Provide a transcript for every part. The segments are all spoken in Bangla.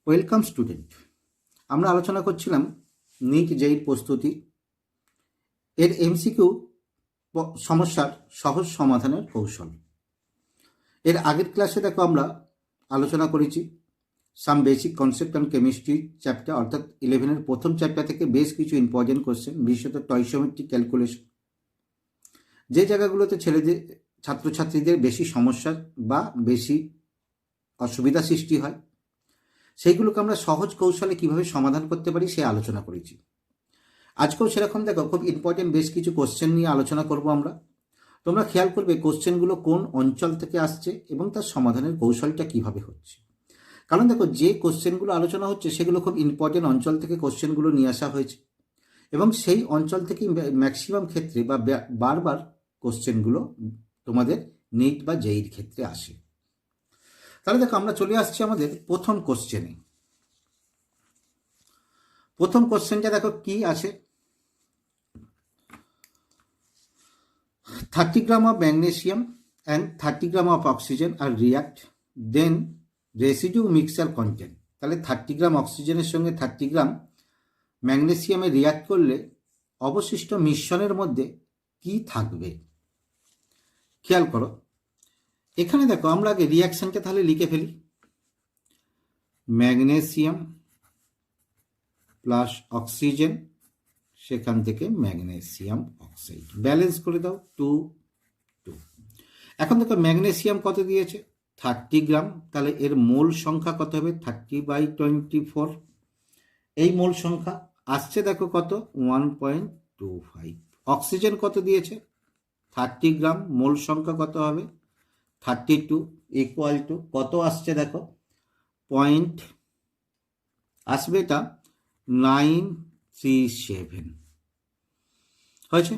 Welcome student. আমরা আলোচনা করছিলাম নিট জেইর প্রস্তুতি, এর এমসিকিউ সমস্যার সহজ সমাধানের কৌশল। এর আগের ক্লাসে দেখো আমরা আলোচনা করেছি some basic concept and chemistry chapter, অর্থাৎ 11-এর প্রথম চ্যাপ্টার থেকে বেশ কিছু ইম্পর্টেন্ট কোশ্চেন, বিশেষত টয়সোমেট্রিক ক্যালকুলেশন, যে জায়গাগুলোতে ছাত্রছাত্রীদের বেশি সমস্যা বা বেশি অসুবিধা সৃষ্টি হয়, সেইগুলোকে আমরা সহজ কৌশলে কিভাবে সমাধান করতে পারি সে আলোচনা করেছি। আজকেও সেরকম দেখো খুব ইম্পর্টেন্ট বেশ কিছু কোশ্চেন নিয়ে আলোচনা করব আমরা। তোমরা খেয়াল করবে কোশ্চেনগুলো কোন অঞ্চল থেকে আসছে এবং তার সমাধানের কৌশলটা কিভাবে হচ্ছে। কারণ দেখো যে কোশ্চেনগুলো আলোচনা হচ্ছে সেগুলো খুব ইম্পর্টেন্ট অঞ্চল থেকে কোশ্চেনগুলো নিয়ে আসা হয়েছে এবং সেই অঞ্চল থেকেই ম্যাক্সিমাম ক্ষেত্রে বা বারবার কোশ্চেনগুলো তোমাদের নিট বা জেইর ক্ষেত্রে আসে। তাহলে দেখো আমরা চলে আসছি আমাদের প্রথম কোশ্চেনে। প্রথম কোশ্চেনটা দেখো কি আছে, 30 grams of magnesium and 30 grams of oxygen are react, then residue mixture content। তাহলে 30 গ্রাম অক্সিজেনের সঙ্গে 30 গ্রাম ম্যাগনেসিয়ামে রিয়াক্ট করলে অবশিষ্ট মিশ্রণের মধ্যে কি থাকবে। খেয়াল করো এখানে দেখো আমরা আগে রিয়াকশনটা তাহলে লিখে ফেলি, ম্যাগনেসিয়াম প্লাস অক্সিজেন, সেখান থেকে ম্যাগনেসিয়াম অক্সাইড, ব্যালেন্স করে দাও 2 2। এখন দেখো ম্যাগনেসিয়াম কত দিয়েছে 30 গ্রাম, তাহলে এর মোল সংখ্যা কত হবে 30/24। এই মোল সংখ্যা আসছে দেখো কত 1.25। অক্সিজেন কত দিয়েছে 30 গ্রাম, মোল সংখ্যা কত হবে 32 ইকুয়াল টু কত আসছে দেখো পয়েন্ট আসবে, এটা 937 হয়েছে।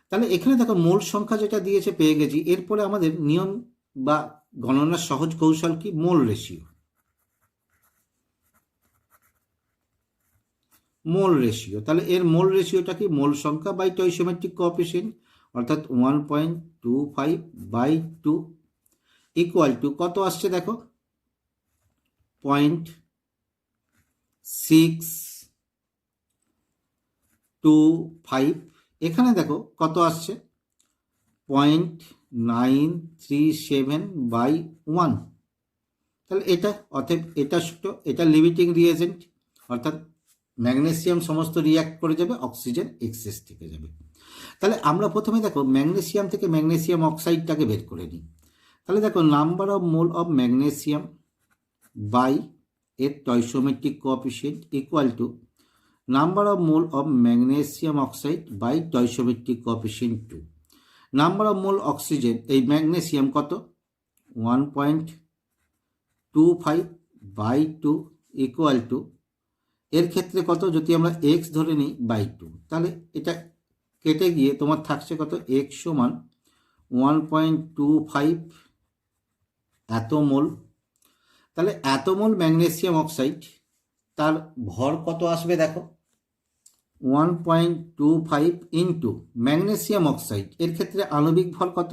তাহলে এখানে দেখো মোল সংখ্যা যেটা দিয়েছে পেয়ে গেছি। এরপরে আমাদের নিয়ম বা গণনার সহজ কৌশল কি, মোল রেশিও। মোল রেশিও, তাহলে এর মোল রেশিওটা কি, মোল সংখ্যা বাই স্টয়কিওমেট্রিক কোএফিসিয়েন্ট, অর্থাৎ 1.25/2 ইকুয়াল টু কত আসছে দেখো 0.625। এখানে দেখো কত আসছে 0.937/1। তাহলে এটা অতএব এটা এটা লিমিটিং রিয়েজেন্ট, অর্থাৎ ম্যাগনেসিয়াম সমস্ত রিয়াক্ট করে যাবে, অক্সিজেন এক্সেস থেকে যাবে। তাহলে আমরা প্রথমে দেখো ম্যাগনেসিয়াম থেকে ম্যাগনেসিয়াম অক্সাইডটাকে বের করে নিই। তাহলে দেখো number of mole of magnesium by এর stoichiometric coefficient equal to number of mole of magnesium oxide by stoichiometric coefficient 2। Number of mole oxygen এই ম্যাগনেসিয়াম কত 1.25/2 ইকুয়াল টু এর ক্ষেত্রে কত, যদি আমরা এক্স ধরে নিই বাই 2, তাহলে এটা কেটে গিয়ে তোমার থাকছে কত এক্স সমান 1.25 এত মোল। তাহলে এত মোল ম্যাগনেসিয়াম অক্সাইড, তার ভর কত আসবে দেখো 1.25 ইন্টু ম্যাগনেসিয়াম অক্সাইড, এর ক্ষেত্রে আণবিক ভর কত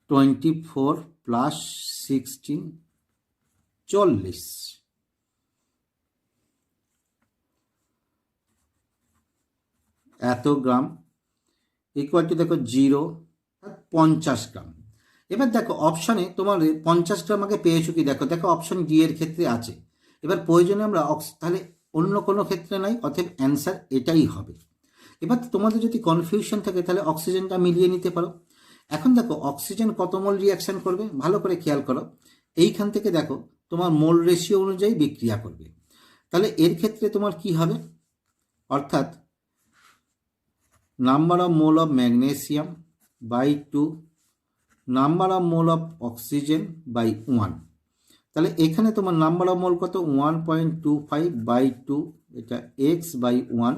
24 প্লাস 16 40 এত গ্রাম ইকুয়াল টু দেখো 50 গ্রাম। এবার দেখো অপশানে তোমার 50 গ্রাম আগে পেয়েছো কি, দেখো দেখো অপশন ডি এর ক্ষেত্রে আছে। এবার প্রয়োজনে আমরা তাহলে অন্য কোনো ক্ষেত্রে নাই, অতএব অ্যান্সার এটাই হবে। এবার তোমাদের যদি কনফিউশন থাকে তাহলে অক্সিজেনটা মিলিয়ে নিতে পারো। এখন দেখো অক্সিজেন কত মোল রিয়াকশন করবে ভালো করে খেয়াল করো, এইখান থেকে দেখো তোমার মোল রেশিও অনুযায়ী বিক্রিয়া করবে। তাহলে এর ক্ষেত্রে তোমার কি হবে, অর্থাৎ number of mole of magnesium by 2 number of mole of oxygen by 1। তাহলে এখানে তোমার নাম্বার অফ মোল কত 1.25/2, এটা x/1।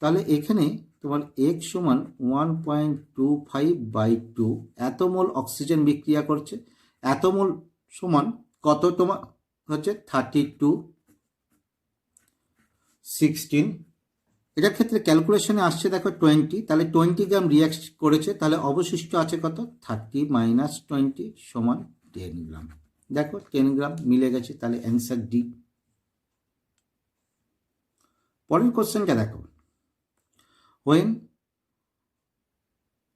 তাহলে এখানে তোমার x সমান 1.25/2 এত মোল অক্সিজেন বিক্রিয়া করছে। এত মোল সমান কত তোমার হচ্ছে 32/16। এটার ক্ষেত্রে ক্যালকুলেশনে আসছে দেখো 20, তাহলে 20 গ্রাম রিয়াক্ট করেছে, তাহলে অবশিষ্ট আছে কত 30 - 20 সমান 10 গ্রাম। দেখো 10 গ্রাম মিলে গেছে, তাহলে অ্যান্সার ডি। পরের কোশ্চেনটা দেখো, when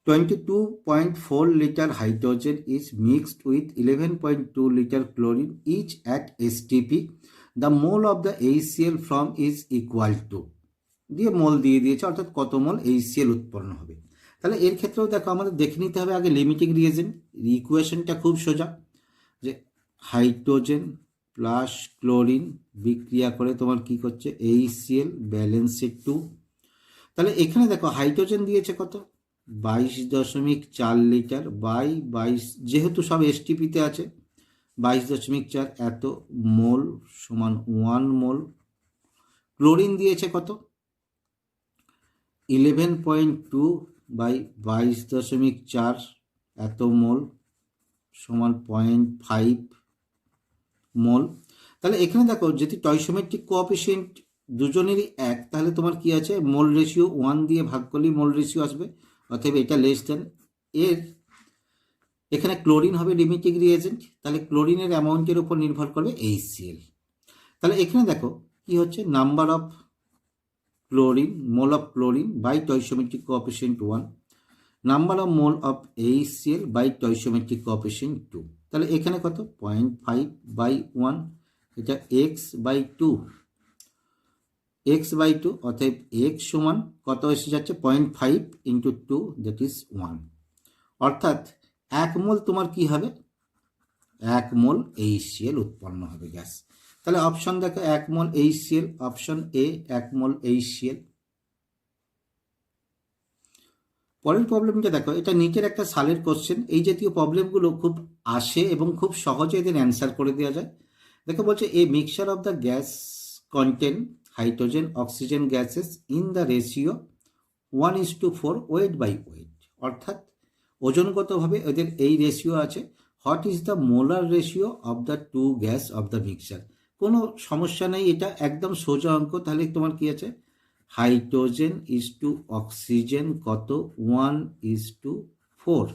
22.4 liter hydrogen is mixed with 11.2 liter chlorine each at STP, the mole of the HCl from is equal to, দিয়ে মোল দিয়ে দিয়েছে, অর্থাৎ কত মোল HCl উৎপন্ন হবে। তাহলে এর ক্ষেত্রেও দেখো আমাদের দেখে নিতে হবে আগে লিমিটিং রিয়েজেন্ট। ইকুয়েশনটা খুব সোজা, যে হাইড্রোজেন প্লাস ক্লোরিন বিক্রিয়া করে তোমার কি করছে HCl ব্যালেন্সে 2। তাহলে এখানে দেখো হাইড্রোজেন দিয়েছে কত 22.4 লিটার বাই 22, যেহেতু সব এসটিপিতে আছে 22.4 এত মোল সমান 1 মোল। ক্লোরিন দিয়েছে কত 11.2 বাই 22.4 এত মোল সমান 0.5 মোল। তাহলে এখানে দেখো যদি স্টয়কিওমেট্রিক কোএফিসিয়েন্ট দুজনেরই এক, তাহলে তোমার কি আছে মোল রেশিও 1 দিয়ে ভাগ করলেই মোল রেশিও আসবে, অতএব এটা লেস দেন এর। এখানে ক্লোরিন হবে লিমিটিং রিয়েজেন্ট, তাহলে ক্লোরিনের অ্যামাউন্টের উপর নির্ভর করবে HCl। তাহলে এখানে দেখো কি হচ্ছে number of chlorine, mole of chlorine by stoichiometric coefficient 1, number of mole of HCl by stoichiometric coefficient 2। তাহলে এখানে কত 0.5 বাই 1, এটা x/2, x/2, অতএব x সমান কত এসে যাচ্ছে 0.5 ইন্টু 2, দ্যাট ইজ 1। অর্থাৎ 1 মোল তোমার কি হবে 1 মোল HCl উৎপন্ন হবে গ্যাস। তাহলে অপশন দেখো 1 মোল HCl, option A 1 mole HCl। পরের প্রবলেমটা দেখো, এটা নিটের একটা সালের কোশ্চেন। এই জাতীয় প্রবলেমগুলো খুব আসে এবং খুব সহজে এদের অ্যান্সার করে দেওয়া যায়। দেখো বলছে a mixture of the gas contain hydrogen oxygen gases in the ratio 1:4 weight by weight, অর্থাৎ ওজনগতভাবে এদের এই রেশিও আছে। What is the molar ratio of the two gas of the mixture? কোনো সমস্যা নেই, এটা একদম সোজা অঙ্ক। তাহলে তোমার কি আছে হাইড্রোজেন ইজ টু অক্সিজেন কত 1:4,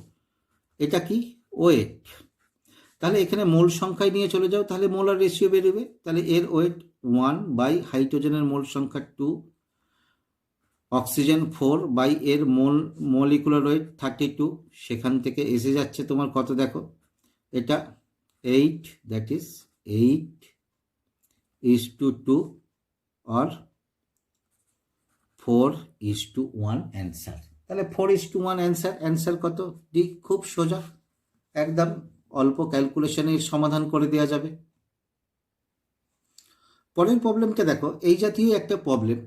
এটা কি ওয়েট। তাহলে এখানে মোল সংখ্যায় নিয়ে চলে যাও, তাহলে মোলার রেশিও বেরোবে। তাহলে এর ওয়েট 1 বাই হাইড্রোজেনের মোল সংখ্যা 2, অক্সিজেন 4 বাই এর মলিকুলার ওয়েট 32, সেখান থেকে এসে যাচ্ছে তোমার কত দেখো এটা 8, দ্যাট ইজ 8:2 অর 4:1 অ্যান্সার। তাহলে 4:1 অ্যান্সার কত ডি? খুব সোজা, একদম অল্প ক্যালকুলেশনের সমাধান করে দেওয়া যাবে। পরের প্রবলেমটা দেখো, এই জাতীয় একটা প্রবলেম,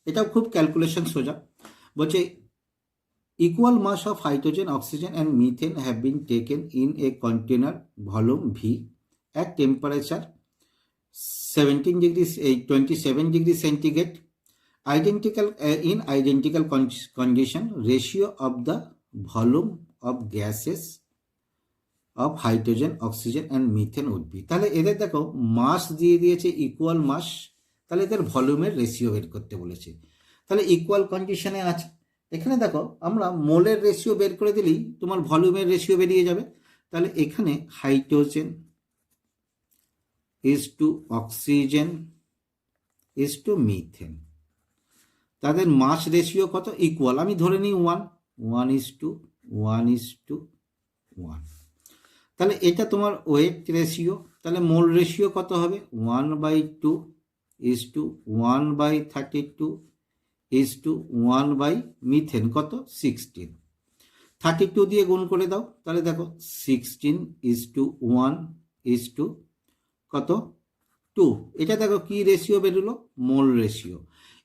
এটাও খুব ক্যালকুলেশন সোজা। বলছে equal mass of hydrogen oxygen and methane have been taken in a container volume V at temperature 27 degree centigrade, in identical condition, ratio of the volume of gases of hydrogen, oxygen and methane would be। তাহলে এদের দেখো মাস দিয়ে দিয়েছে ইকুয়াল মাস, তাহলে এদের ভলিউমের রেশিও বের করতে বলেছে। তাহলে ইকুয়াল কন্ডিশনে আছে, এখানে দেখো আমরা মোলের রেশিও বের করে দিলেই তোমার ভলিউমের রেশিও বেরিয়ে যাবে। তাহলে এখানে hydrogen is to oxygen is to methane, তাদের মাস রেশিও কত ইকুয়াল, আমি ধরে নিই 1:1:1। তাহলে এটা তোমার ওয়েট রেশিও, তাহলে মোল রেশিও কত হবে 1/2:1/32 বাই মিথেন কত 16, 32 দিয়ে গুণ করে দাও, তাহলে দেখো 16:1 কত 2। এটা দেখো কি রেশিও বেরোলো মোল রেশিও।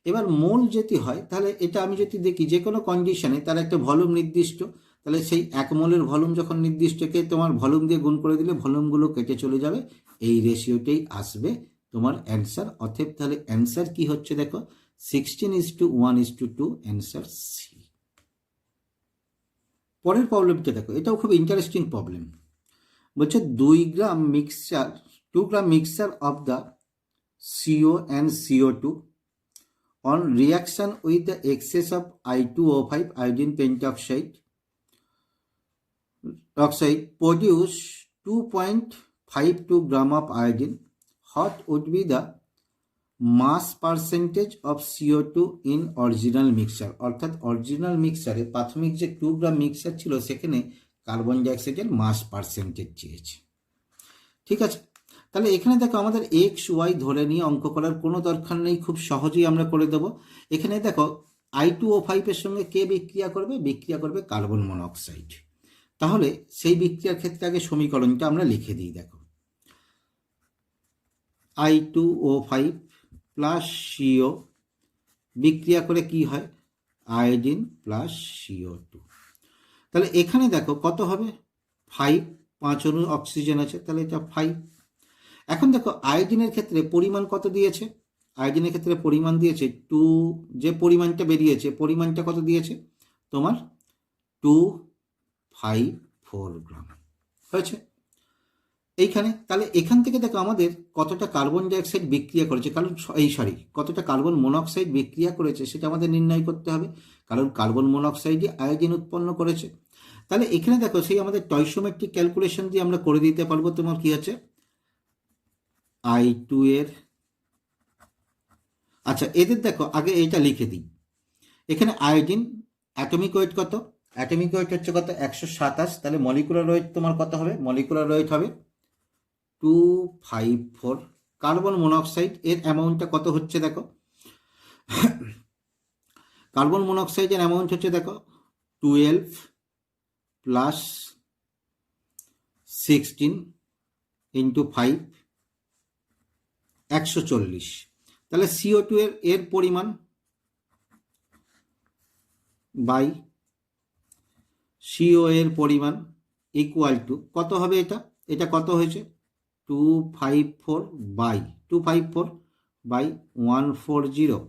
এবার মোল যদি হয় তাহলে এটা আমি যদি দেখি যে কোনো কন্ডিশনে তার একটা ভলিউম নির্দিষ্ট, তাহলে সেই 1 মোলের ভলিউম যখন নির্দিষ্টকে তোমার ভলিউম দিয়ে গুণ করে দিলে ভলিউমগুলো কেটে চলে যাবে, এই রেশিওটাই আসবে তোমার অ্যান্সার। অতএব তাহলে অ্যান্সার কি হচ্ছে দেখো 16:1:2, অ্যান্সার সি। পরের প্রবলেমটা দেখো, এটাও খুব ইন্টারেস্টিং প্রবলেম। বলছে 2 gram mixture of the CO and CO2 on reaction with the excess of I2O5 iodine pentoxide produce 2.52 gram of iodine. What would be the mass percentage of CO2 in original mixture, অর্থাৎ অরিজিনাল মিক্সচারে প্রাথমিক যে 2 গ্রাম মিক্সচার ছিল সেখানে কার্বন ডাইঅক্সাইডের মাস পার্সেন্টেজ চেয়েছে। ঠিক আছে, তাহলে এখানে দেখো আমাদের XY ধরে নিয়ে অঙ্ক করার কোনো দরকার নেই, খুব সহজেই আমরা করে দেব। এখানে দেখো I2O5 এর সঙ্গে কে বিক্রিয়া করবে? বিক্রিয়া করবে কার্বন মনোক্সাইড। তাহলে সেই বিক্রিয়ার ক্ষেত্রে আগে সমীকরণটা আমরা লিখে দিই। দেখো I2O5 প্লাস CO বিক্রিয়া করে কি হয়? Iodine plus CO2। তাহলে এখানে দেখো কত হবে? 5, 5 অণু অক্সিজেন আছে, তাহলে এটা 5। এখন দেখো আয়োডিনের ক্ষেত্রে পরিমাণ কত দিয়েছে? আয়োডিনের ক্ষেত্রে পরিমাণ দিয়েছে 2, যে পরিমাণটা বেরিয়েছে পরিমাণটা কত দিয়েছে তোমার? 254 গ্রাম হয়েছে এইখানে। তাহলে এখান থেকে দেখো আমাদের কতটা কার্বন ডাইঅক্সাইড বিক্রিয়া করেছে, কারণ কতটা কার্বন মনোক্সাইড বিক্রিয়া করেছে সেটা আমাদের নির্ণয় করতে হবে, কারণ কার্বন মনোক্সাইডই আয়োডিন উৎপন্ন করেছে। তাহলে এখানে দেখো সেই আমাদের স্টয়কিওমেট্রিক ক্যালকুলেশন দিয়ে আমরা করে দিতে পারবো। তোমার কি আছে? I2 এর, আচ্ছা এদের দেখো আগে এটা লিখে দিই। এখানে আয়োডিন অ্যাটমিক ওয়েট কত? অ্যাটমিক ওয়েট হচ্ছে কত? 127। তাহলে মলিকুলার ওয়েট তোমার কত হবে? মলিকুলার ওয়েট হবে 254। কার্বন মনোক্সাইড এর অ্যামাউন্টটা কত হচ্ছে দেখো? কার্বন মনোক্সাইডের অ্যামাউন্ট হচ্ছে দেখো 12 প্লাস 16 ইন্টু 5, 140। তাহলে CO2 এর পরিমাণ বাই CO এর পরিমাণ ইকুয়াল টু কত হবে? এটা কত হয়েছে? 254 বাই 140।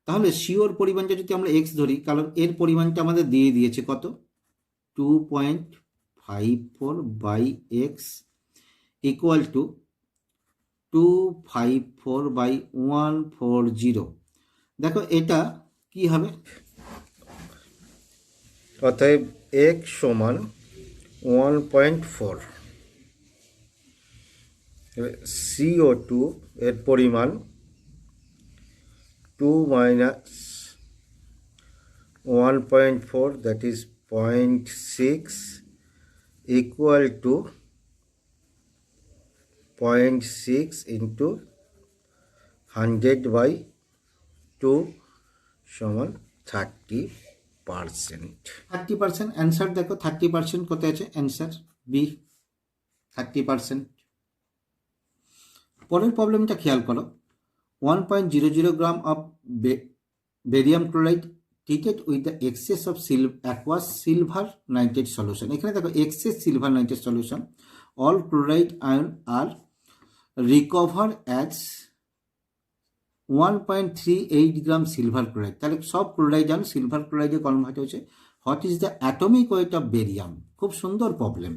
তাহলে CO এর পরিমাণটা যদি আমরা x ধরি, কারণ এর পরিমাণটা আমাদের দিয়ে দিয়েছে কত? 2.54 by x equal to 254 by 140। দেখো এটা কি হবে? অতএব x সমান 1.4। CO2 এর পরিমাণ 2 minus 1.4, that is 0.6 equal to 0.6 into 100 by 2 সমান 30%। 30% অ্যান্সার দেখো, 30% কোথায় আছে? Answer B, 30%। পরের প্রবলেমটা খেয়াল করো। 1.00 gram of barium chloride treated with the excess of aqueous silver nitrate solution। এখানে দেখো excess silver nitrate solution, all chloride ion are recovered as 1.38 gram silver chloride. তাহলে সব ক্লোরাইড আয়ন সিলভার ক্লোরাইডে কনভার্ট হয়েছে। What is the atomic weight of barium? খুব সুন্দর প্রবলেম।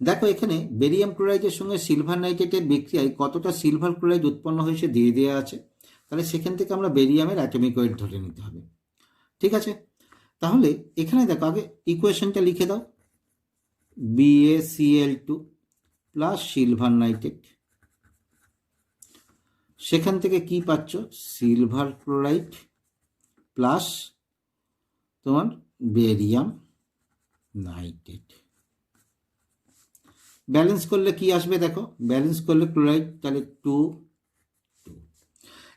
দেখো এখানে বেরিয়াম ক্লোরাইডের সঙ্গে সিলভার নাইট্রেটের বিক্রিয়ায় কতটা সিলভার ক্লোরাইড উৎপন্ন হয়েছে দিয়ে দেওয়া আছে। তাহলে সেখান থেকে আমরা বেরিয়ামের অ্যাটমিক ওয়েট ধরে নিতে হবে। ঠিক আছে, তাহলে এখানে দেখো আগে ইকুয়েশনটা লিখে দাও। BaCl2 প্লাস সিলভার নাইট্রেট, সেখান থেকে কি পাচ্ছ? সিলভার ক্লোরাইড প্লাস তোমার বেরিয়াম নাইট্রেট। ব্যালেন্স করলে কি আসবে দেখো? ব্যালেন্স করলে ক্লোরাইড তাহলে 2।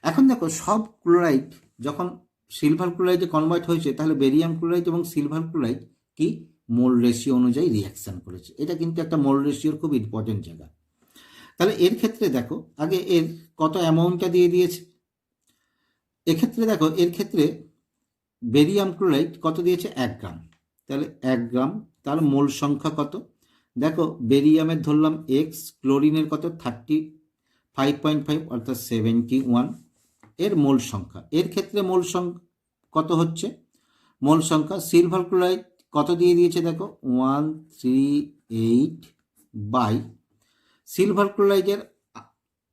এখন দেখো সব ক্লোরাইড যখন সিলভার ক্লোরাইডে কনভার্ট হয়েছে, তাহলে বেরিয়াম ক্লোরাইড এবং সিলভার ক্লোরাইড কি মোল রেশিও অনুযায়ী রিয়াকশন করেছে। এটা কিন্তু একটা মোল রেশিওর খুব ইম্পর্টেন্ট জায়গা। তাহলে এর ক্ষেত্রে দেখো আগে এর কত অ্যামাউন্টটা দিয়ে দিয়েছে। এক্ষেত্রে দেখো এর ক্ষেত্রে বেরিয়াম ক্লোরাইড কত দিয়েছে? 1 গ্রাম। তাহলে 1 গ্রাম, তার মোল সংখ্যা কত? দেখো বেরিয়ামের ধরলাম x, ক্লোরিনের কত? 35.5 অর্থাৎ 71 এর মোল সংখ্যা। এর ক্ষেত্রে মোল সংখ্যা কত হচ্ছে? মোল সংখ্যা সিলভার ক্লোরাইড কত দিয়ে দিয়েছে দেখো? 138 বাই সিলভার ক্লোরাইডের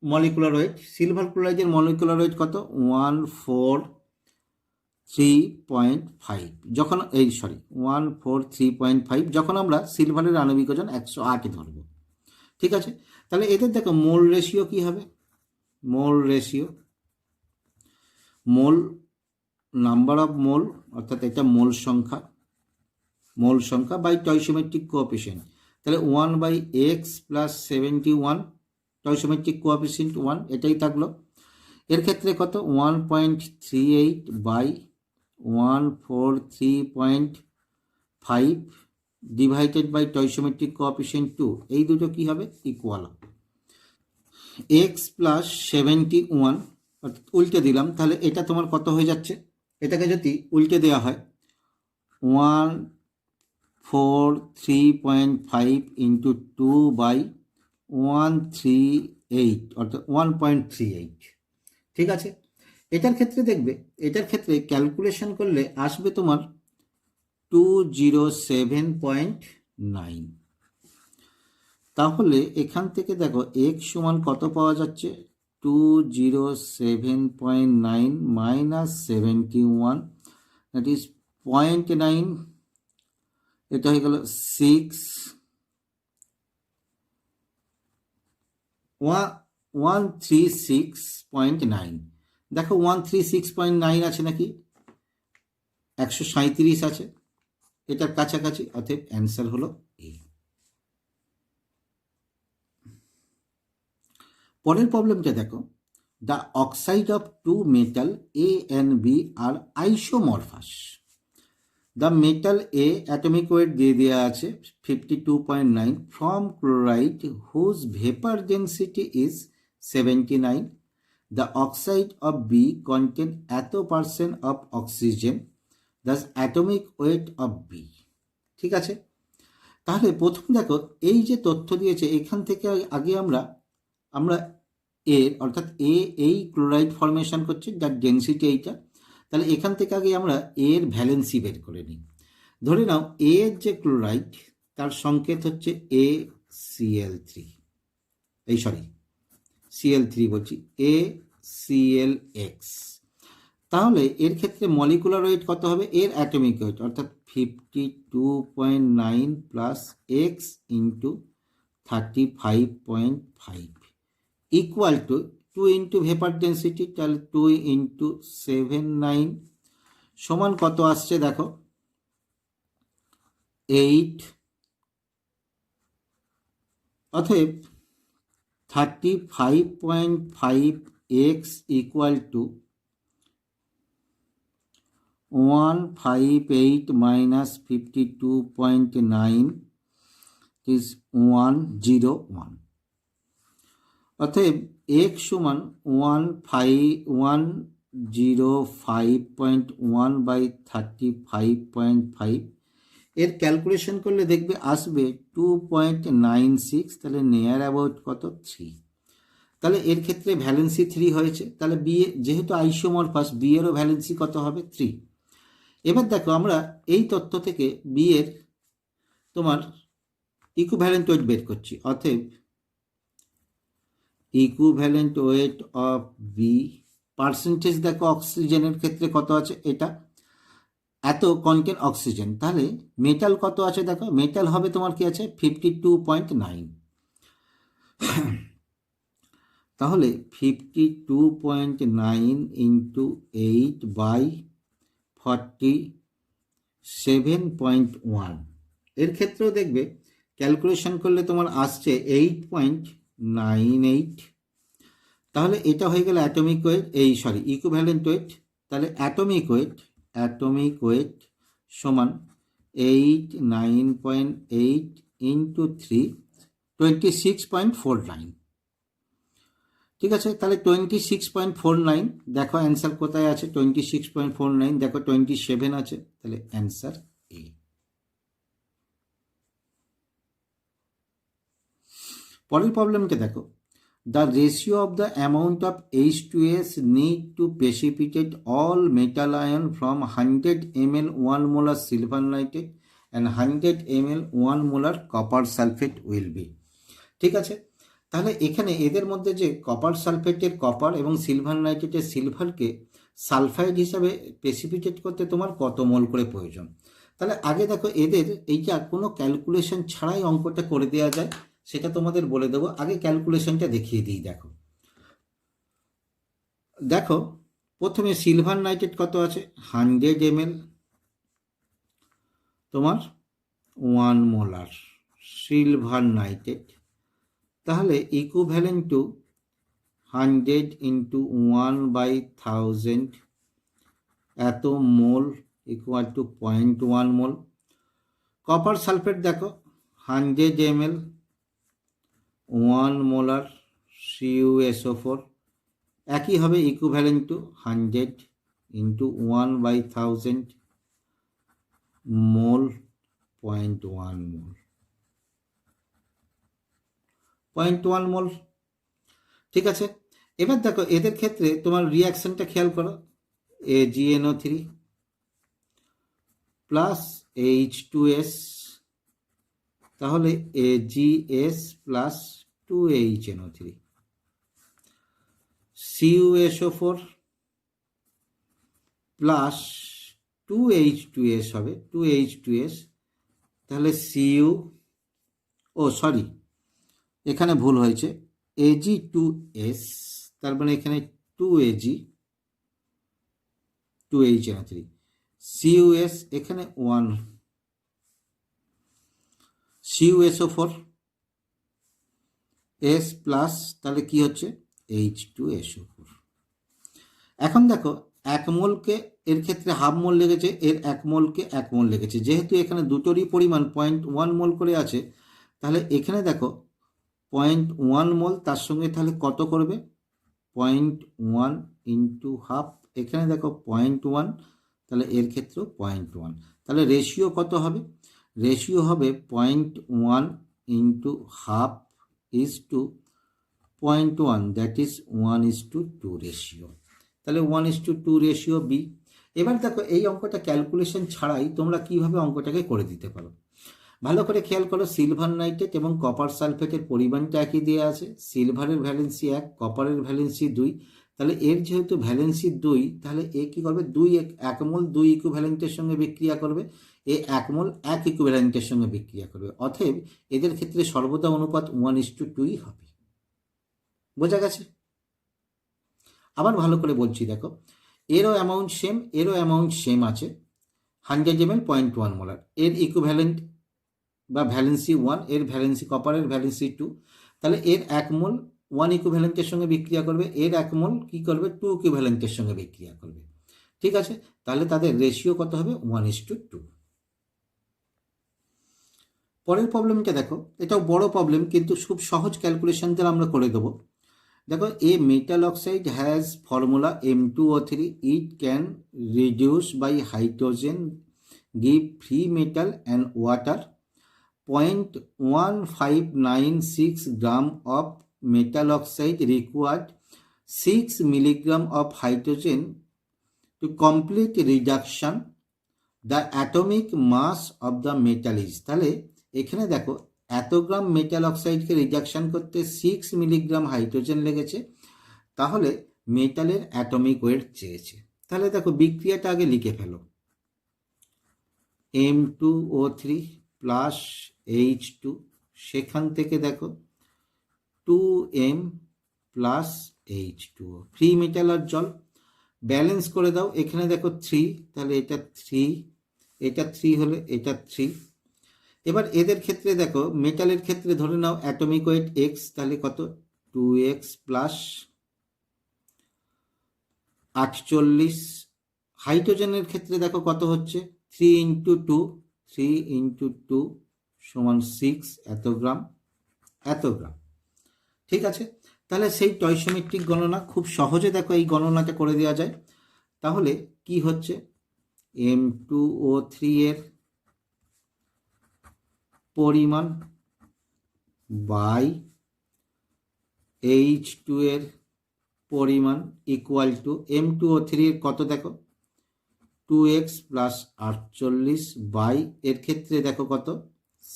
মলিকুলার ওয়েট, সিলভার ক্লোরাইডের মলিকুলার ওয়েট কত? 143.5। যখন 143.5 যখন আমরা সিলভারের আণবিক ওজন 108 ধরবো। ঠিক আছে, তাহলে এদের দেখো মোল রেশিও কি হবে? Mole ratio mole number of mole, অর্থাৎ এটা মোল সংখ্যা বাই স্টয়চিওমেট্রিক কোএফিসিয়েন্ট, তাহলে 1/x প্লাস 71 স্টয়চিওমেট্রিক কোএফিসিয়েন্ট 1, এটাই থাকলো। এর ক্ষেত্রে কত 1.38 by 143.5 divided by stoichiometric coefficient 2, এই দুটো কি হবে ইকুয়াল হবে x প্লাস 71, অর্থাৎ উল্টে দিলাম, তাহলে এটা তোমার কত হয়ে যাচ্ছে, এটাকে যদি উল্টে দেওয়া হয় 143.5 ইন্টু 2 বাই 138, অর্থাৎ 1.38। ঠিক আছে, এটার ক্ষেত্রে দেখবে, এটার ক্ষেত্রে ক্যালকুলেশন করলে আসবে তোমার 207.9। তাহলে এখান থেকে দেখো x সমান কত পাওয়া যাচ্ছে, 207.9 মাইনাস 71, দ্যাট ইজ 0.9, এটা হয়ে গেল 136.9। দেখো 136.9 আছে নাকি, 137 আছে, এটার কাছাকাছি, অতএব অ্যান্সার হলো এ। পরের প্রবলেমটা দেখো, the oxide of two metal A and B are isomorphous. The metal A atomic weight দিয়ে দেওয়া আছে 52.9 from chloride whose vapour density is 79। The oxide of B contain এত percent of oxygen, that's atomic weight of B. ঠিক আছে, তাহলে প্রথম দেখো এই যে তথ্য দিয়েছে এখান থেকে আগে আমরা এর, অর্থাৎ এই ক্লোরাইড ফর্মেশন করছে, যার ডেন্সিটি এইটা, তাহলে এখান থেকে আগে আমরা এর ভ্যালেন্সি বের করে নিই। ধরে নাও এর যে ক্লোরাইড তার সংকেত হচ্ছে ACl3, Cl3 বলছি, AClX। তাহলে এর ক্ষেত্রে মলিকুলার ওয়েট কত হবে, এর অ্যাটমিক ওয়েট, অর্থাৎ 52.9 plus x into 35.5 equal to 2 into vapour density, তাহলে 2 ইন্টু 79 সমান কত আসছে দেখো 8। অতএব 35.5x equal to 158 minus 52.9 is 101। অতএব x সমান 105.1 বাই 35.5, এর ক্যালকুলেশন করলে দেখবে আসবে 2.96, তাহলে নিয়ার অ্যাবাউট কত 3। তাহলে এর ক্ষেত্রে ভ্যালেন্সি 3 হয়েছে, তাহলে বি যেহেতু আইসোমরফাস বি এরও ভ্যালেন্সি কত হবে 3। এবার দেখো আমরা এই তথ্য থেকে বি এর তোমার ইকুইভ্যালেন্ট ওয়েট বের করছি, অতএব equivalent weight of B percentage দেখো অক্সিজেনের ক্ষেত্রে কত আছে, এটা এত কনটেন অক্সিজেন, তাহলে মেটাল কত আছে দেখো, মেটাল হবে তোমার কি আছে 52.9, তাহলে 52.9 ইন্টু 8 বাই 47.1, এর ক্ষেত্রেও দেখবে ক্যালকুলেশন করলে তোমার আসছে 8.98। তাহলে এটা হয়ে গেল অ্যাটমিক ওয়েট, ইকুইভ্যালেন্ট ওয়েট। তাহলে অ্যাটমিক ওয়েট সমান 9.8 ইন্টু 3, 26.49। ঠিক আছে, তাহলে 26.49, দেখো অ্যান্সার কোথায় আছে, 26.49, দেখো 27 আছে, তাহলে অ্যান্সার এ। পরের প্রবলেমটা দেখো, the ratio of the amount of H2S need to precipitate all metal ion from 100 ml 1 molar silver nitrate and 100 ml 1 molar copper sulphate will be. ঠিক আছে, তাহলে এখানে এদের মধ্যে যে কপার সালফেটের কপার এবং সিলভার নাইট্রেটের সিলভারকে সালফাইড হিসাবে প্রেসিপিটেট করতে তোমার কত মোল করে প্রয়োজন। তাহলে আগে দেখো এদের এইটা কোনো ক্যালকুলেশন ছাড়াই অঙ্কটা করে দেওয়া যায়, সেটা তোমাদের বলে দেবো, আগে ক্যালকুলেশনটা দেখিয়ে দিই। দেখো প্রথমে সিলভার নাইট্রেট কত আছে 100 ml, তোমার 1 মোলার সিলভার নাইট্রেট, তাহলে ইকুইভ্যালেন্ট টু 100 ইন্টু 1/1000 এত mole equal to 0.1 mole. Copper sulphate দেখো 100 ml 1 মোলার CuSO4, একই হবে equivalent to 100 into 1/1000 mole 0.1 mole, 0.1 mole. ঠিক আছে, এবার দেখো এদের ক্ষেত্রে তোমার রিয়াকশনটা খেয়াল করো, AgNO3 প্লাস H2S, তাহলে AgS plus 2HNO3, CuSO4 plus 2H2S হবে 2H2S, তাহলে এখানে ভুল হয়েছে, Ag2S, তার মানে এখানে 2Ag 2HNO3, CuS এখানে 1, CuSO4 S প্লাস, তাহলে কি হচ্ছে H2SO4। এখন দেখো 1 মোলকে এর ক্ষেত্রে হাফ মোল লেগেছে, এর 1 মোলকে 1 মোল লেগেছে, যেহেতু এখানে দুটোরই পরিমাণ 0.1 মোল করে আছে, তাহলে এখানে দেখো 0.1 মোল, তার সঙ্গে তাহলে কত করবে 0.1 ইন্টু হাফ, এখানে দেখো 0.1, তাহলে এর ক্ষেত্রেও 0.1, তাহলে রেশিও কত হবে, রেশিও হবে 0.1 into half is to 0.1, that is 1:2 ratio, তাহলে 1:2 রেশিও বি। এবার দেখো এই অঙ্কটা ক্যালকুলেশন ছাড়াই তোমরা কিভাবে অঙ্কটাকে করে দিতে পারো, ভালো করে খেয়াল করো। সিলভার নাইট্রেট এবং কপার সালফেটের পরিমাণটা একই দেওয়া আছে, সিলভারের ভ্যালেন্সি 1, কপারের ভ্যালেন্সি 2, তাহলে এর যেহেতু ভ্যালেন্সি 2, তাহলে এ কী করবে 1 মোল 2 ইকুইভ্যালেন্টের সঙ্গে বিক্রিয়া করবে, এ 1 মোল 1 ইকুইভ্যালেন্টের সঙ্গে বিক্রিয়া করবে, অতএব এদের ক্ষেত্রে সর্বদা অনুপাত 1:2 হবে। বোঝা গেছে? আবার ভালো করে বলছি, দেখো এরও অ্যামাউন্ট সেম, এরও অ্যামাউন্ট সেম আছে, 100 ml 0.1 মোলার, এর ইকুইভ্যালেন্ট বা ভ্যালেন্সি 1, এর ভ্যালেন্সি কপারের ভ্যালেন্সি 2, তাহলে এর 1 মোল 1 ইকুইভ্যালেন্টের সঙ্গে বিক্রিয়া করবে, এর 1 মোল কী করবে 2 ইকুইভ্যালেন্টের সঙ্গে বিক্রিয়া করবে। ঠিক আছে, তাহলে তাদের রেশিও কত হবে 1:2। পরের প্রবলেমটা দেখো, এটাও বড় প্রবলেম কিন্তু খুব সহজ ক্যালকুলেশন দিয়ে আমরা করে দেবো। দেখো a metal oxide has formula M2O3, it can reduce by hydrogen, give free metal and water, 0.1596 gram of metal oxide required 6 milligram of hydrogen to complete reduction. The atomic mass of the metal is, তাহলে এখানে দেখো এত গ্রাম মেটাল অক্সাইডকে রিডাকশন করতে 6 মিলিগ্রাম হাইড্রোজেন লেগেছে, তাহলে মেটালের অ্যাটমিক ওয়েট চেয়েছে। তাহলে দেখো বিক্রিয়াটা আগে লিখে ফেলো, M2O3 প্লাস H2, সেখান থেকে দেখো 2M plus H2O, free metal আর জল, ব্যালেন্স করে দাও, এখানে দেখো 3, তাহলে এটা 3, এটা 3 হলে এটা 3। এবার এদের ক্ষেত্রে দেখো মেটালের ক্ষেত্রে ধরে নাও অ্যাটমিক ওয়েট x, তাহলে কত 2x প্লাস 48। হাইড্রোজেনের ক্ষেত্রে দেখো কত হচ্ছে 3 ইন্টু 2, 3 ইন্টু 2 সমান 6, এত গ্রাম। ঠিক আছে, তাহলে সেই স্টয়কিওমেট্রিক গণনা খুব সহজে দেখো এই গণনাটা করে দেওয়া যায়। তাহলে কি হচ্ছে M2O3 এর পরিমাণ বাই H2 এর পরিমাণ ইকুয়াল টু M2O3 এর কত দেখো 2x প্লাস 48 বাই এর ক্ষেত্রে দেখো কত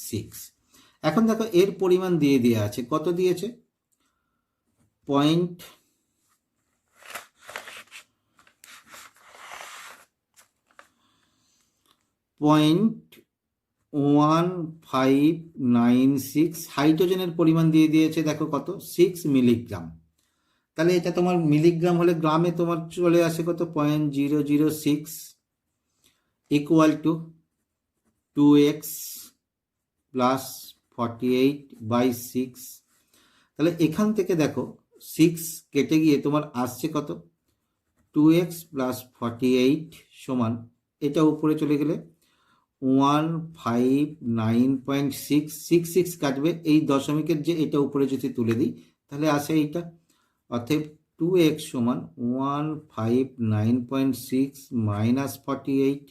6। এখন দেখো এর পরিমাণ দিয়ে দেওয়া আছে, কত দিয়েছে 0.1596, হাইড্রোজেনের পরিমাণ দিয়ে দিয়েছে দেখো কত 6 মিলিগ্রাম, তাহলে এটা তোমার মিলিগ্রাম হলে গ্রামে তোমার চলে আসে কত, 0.006 ইকুয়াল টু 2x প্লাস 48/6। তাহলে এখান থেকে দেখো 6 কেটে গিয়ে তোমার আসছে কত, 2x প্লাস 48 সমান, এটা উপরে চলে গেলে 159.666 কাটবে, এই দশমিকের যে এটা উপরে যদি তুলে দিই তাহলে আসে এইটা, অতএব 2x সমান 159.6 মাইনাস 48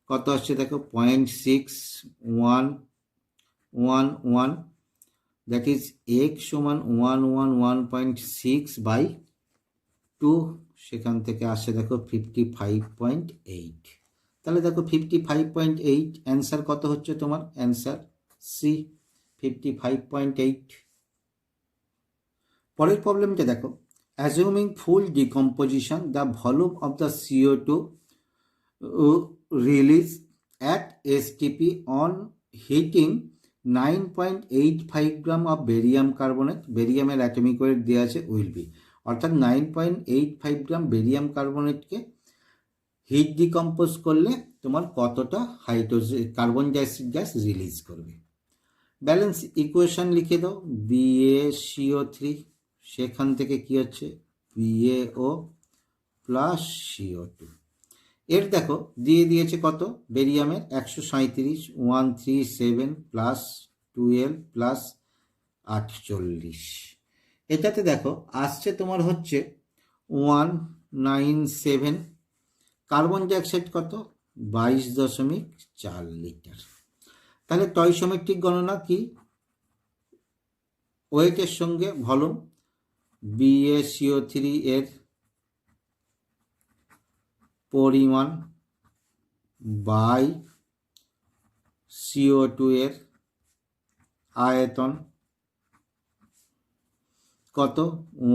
কত আসছে দেখো, 0.6111, দ্যাট ইজ x সমান 111.6/2, সেখান থেকে আসে দেখো 55.8। তাহলে দেখো 55.8 অ্যান্সার কত হচ্ছে তোমার, অ্যান্সার সি 55.8। পরের প্রবলেমটা দেখো, assuming full decomposition the volume of the CO2 release at STP on heating 9.85 gram of barium carbonate, বেরিয়ামের অ্যাটমিক ওয়েট দেওয়া আছে উইল বি, অর্থাৎ 9.85 গ্রাম বেরিয়াম কার্বনেটকে হিট ডিকম্পোজ করলে তোমার কতটা hydrogen carbon dioxide gas release করবে। ব্যালেন্স ইকুয়েশন লিখে দাও, BaCO3, সেখান থেকে কি হচ্ছে BaO প্লাস CO2। এর দেখো দিয়ে দিয়েছে কত, বেরিয়ামের 137, 137 প্লাস 12 প্লাস 48, এটাতে দেখো আসছে তোমার হচ্ছে 197, কার্বন ডাইঅক্সাইড কত 22.4 লিটার। তাহলে স্টয়কিওমেট্রিক গণনা কি, ওয়েটের সঙ্গে ভলিউম, BaCO3 এর পরিমাণ বাই CO2 এর আয়তন কত,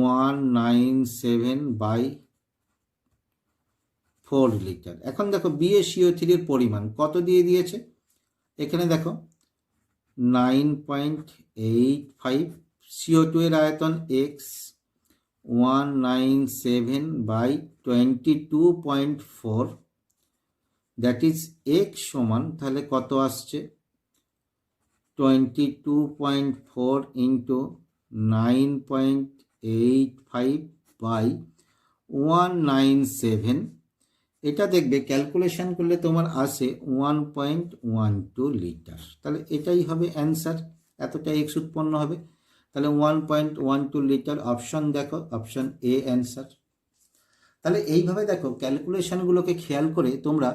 197/4 লিটার। এখন দেখো BaCO3 এর পরিমাণ কত দিয়ে দিয়েছে, এখানে দেখো 9.85, CO2 এর আয়তন x, 197/22.4, দ্যাট ইজ x সমান তাহলে কত আসছে, 22.4 ইন্টু 9.85/197, এটা দেখবে ক্যালকুলেশন করলে তোমার আসে 1.12 লিটার। তাহলে এটাই হবে অ্যান্সার, এতটা x উৎপন্ন হবে, তাহলে 1.12 লিটার, অপশন দেখো, অপশন এ অ্যান্সার। তাহলে এইভাবে দেখো ক্যালকুলেশনগুলোকে খেয়াল করে তোমরা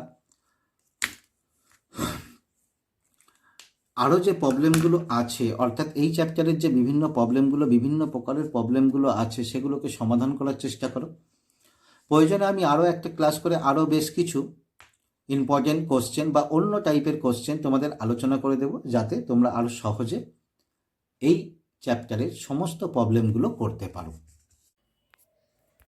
আরও যে প্রবলেমগুলো আছে, অর্থাৎ এই চ্যাপ্টারের যে বিভিন্ন প্রবলেমগুলো, বিভিন্ন প্রকারের প্রবলেমগুলো আছে, সেগুলোকে সমাধান করার চেষ্টা করো। প্রয়োজনে আমি আরও একটা ক্লাস করে আরও বেশ কিছু ইম্পর্টেন্ট কোশ্চেন বা অন্য টাইপের কোশ্চেন তোমাদের আলোচনা করে দেব, যাতে তোমরা আরও সহজে এই চ্যাপ্টারের সমস্ত প্রবলেমগুলো করতে পারো।